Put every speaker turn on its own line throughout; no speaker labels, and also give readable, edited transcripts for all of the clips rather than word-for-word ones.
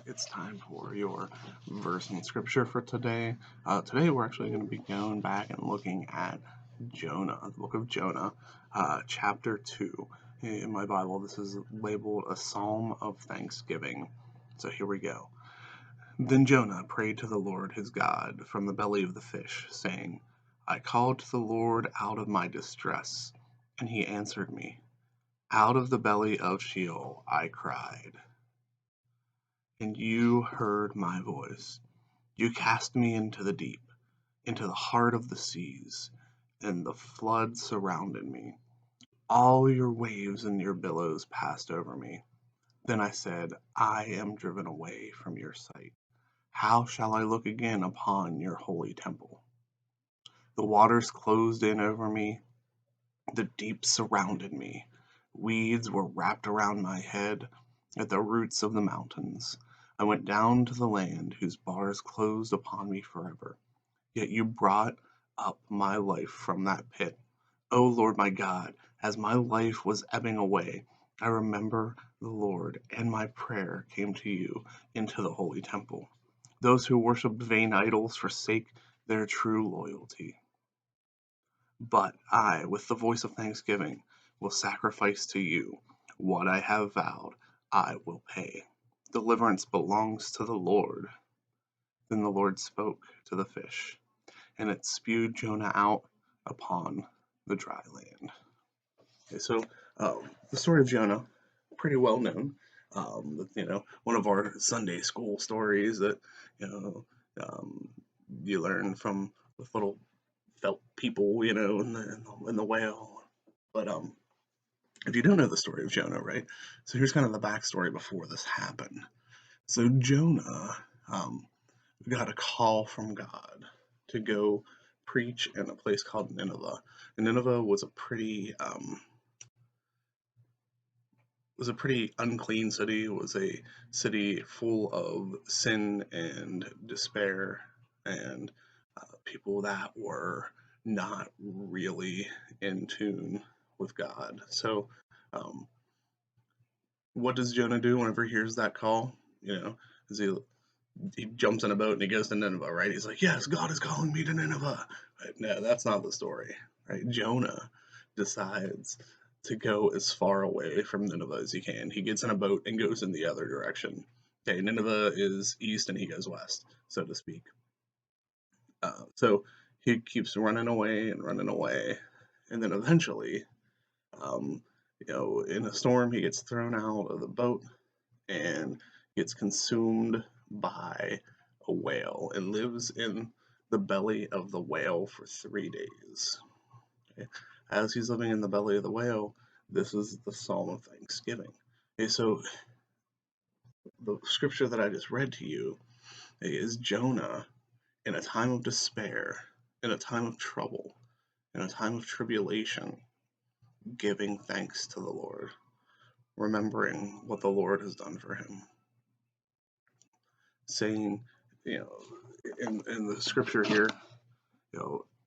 It's time for your verse in scripture for today. Today we're actually going to be going back and looking at Jonah, the book of Jonah, chapter 2. In my Bible, this is labeled a psalm of thanksgiving. So here we go. Then Jonah prayed to the Lord his God from the belly of the fish, saying, I called to the Lord out of my distress, and he answered me. Out of the belly of Sheol I cried, and you heard my voice. You cast me into the deep, into the heart of the seas, and the flood surrounded me. All your waves and your billows passed over me. Then I said, I am driven away from your sight. How shall I look again upon your holy temple? The waters closed in over me. The deep surrounded me. Weeds were wrapped around my head at the roots of the mountains. I went down to the land whose bars closed upon me forever. Yet you brought up my life from that pit. O Lord my God, as my life was ebbing away, I remember the Lord, and my prayer came to you into the holy temple. Those who worship vain idols forsake their true loyalty. But I, with the voice of thanksgiving, will sacrifice to you. What I have vowed, I will pay. Deliverance belongs to the Lord. Then the Lord spoke to the fish, and it spewed Jonah out upon the dry land. Okay, so the story of Jonah, pretty well known. One of our Sunday school stories that you know you learn from with little felt people, in the whale. But if you don't know the story of Jonah, right? So here's kind of the backstory before this happened. So Jonah got a call from God to go preach in a place called Nineveh. And Nineveh was a pretty unclean city. It was a city full of sin and despair and people that were not really in tune with God. So, what does Jonah do whenever he hears that call? Is he jumps in a boat and he goes to Nineveh, right? He's like, yes, God is calling me to Nineveh. Right? No, that's not the story, right? Jonah decides to go as far away from Nineveh as he can. He gets in a boat and goes in the other direction. Okay, Nineveh is east and he goes west, so to speak. So he keeps running away and running away, and then eventually, in a storm, he gets thrown out of the boat and gets consumed by a whale and lives in the belly of the whale for 3 days. Okay? As he's living in the belly of the whale, this is the Psalm of Thanksgiving. Okay, so the scripture that I just read to you is Jonah in a time of despair, in a time of trouble, in a time of tribulation, giving thanks to the Lord, remembering what the Lord has done for him. Saying, in the scripture here,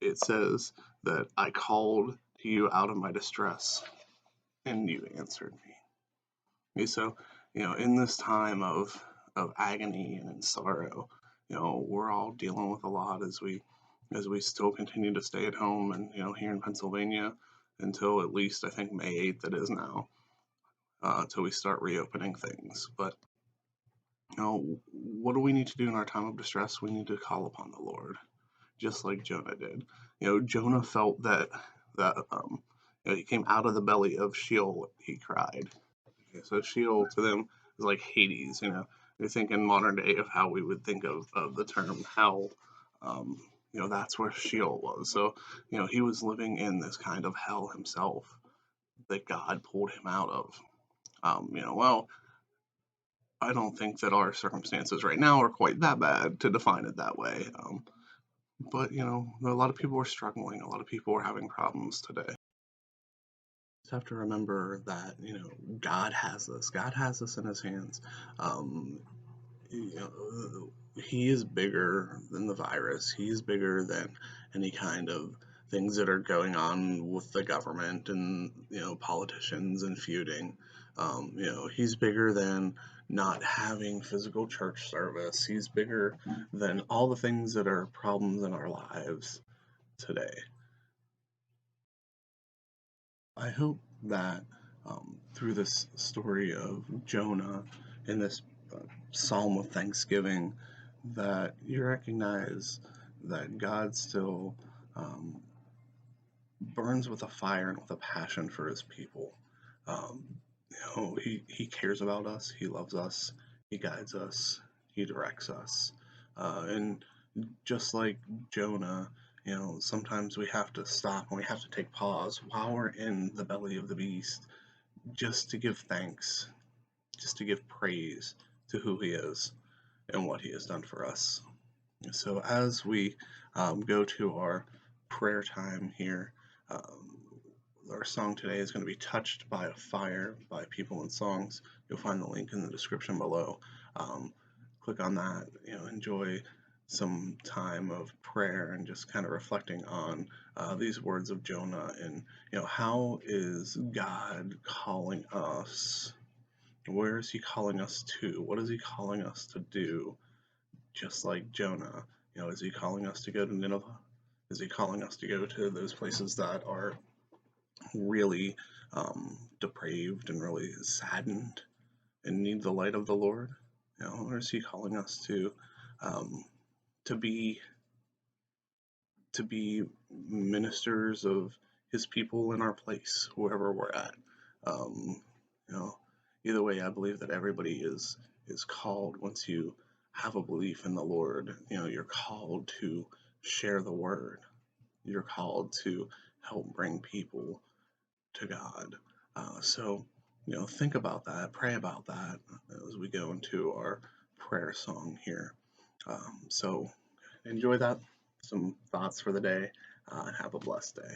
it says that I called to you out of my distress and you answered me. Okay, so, in this time of agony and in sorrow, we're all dealing with a lot as we still continue to stay at home and, here in Pennsylvania until at least I think May 8th it is now, till we start reopening things. But what do we need to do in our time of distress? We need to call upon the Lord, just like Jonah did. Jonah felt that he came out of the belly of Sheol, he cried. Okay, so Sheol to them is like Hades. They think in modern day of how we would think of the term hell. That's where Sheol was. So, he was living in this kind of hell himself that God pulled him out of. Well, I don't think that our circumstances right now are quite that bad to define it that way. But, a lot of people are struggling. A lot of people are having problems today. Just have to remember that, God has this. God has this in his hands. He is bigger than the virus. He's bigger than any kind of things that are going on with the government and, politicians and feuding. He's bigger than not having physical church service. He's bigger than all the things that are problems in our lives today. I hope that through this story of Jonah in this psalm of thanksgiving, that you recognize that God still um, burns with a fire and with a passion for his people. Um, he cares about us, he loves us, he guides us, he directs us. And just like Jonah, sometimes we have to stop and we have to take pause while we're in the belly of the beast just to give thanks, just to give praise to who he is and what he has done for us. So as we go to our prayer time here, um, our song today is going to be Touched by a Fire by People and Songs. You'll find the link in the description below. Um, Click on that, enjoy some time of prayer and just kind of reflecting on these words of Jonah and, how is God calling us? Where is he calling us to? What is he calling us to do? Just like Jonah, is he calling us to go to Nineveh? Is he calling us to go to those places that are really depraved and really saddened and need the light of the Lord? Or is he calling us um, to be to be ministers of his people in our place, wherever we're at? Um, you know, Either way, I believe that everybody is called once you have a belief in the Lord. You're called to share the word. You're called to help bring people to God. So, think about that, pray about that as we go into our prayer song here. So, enjoy that, some thoughts for the day, and have a blessed day.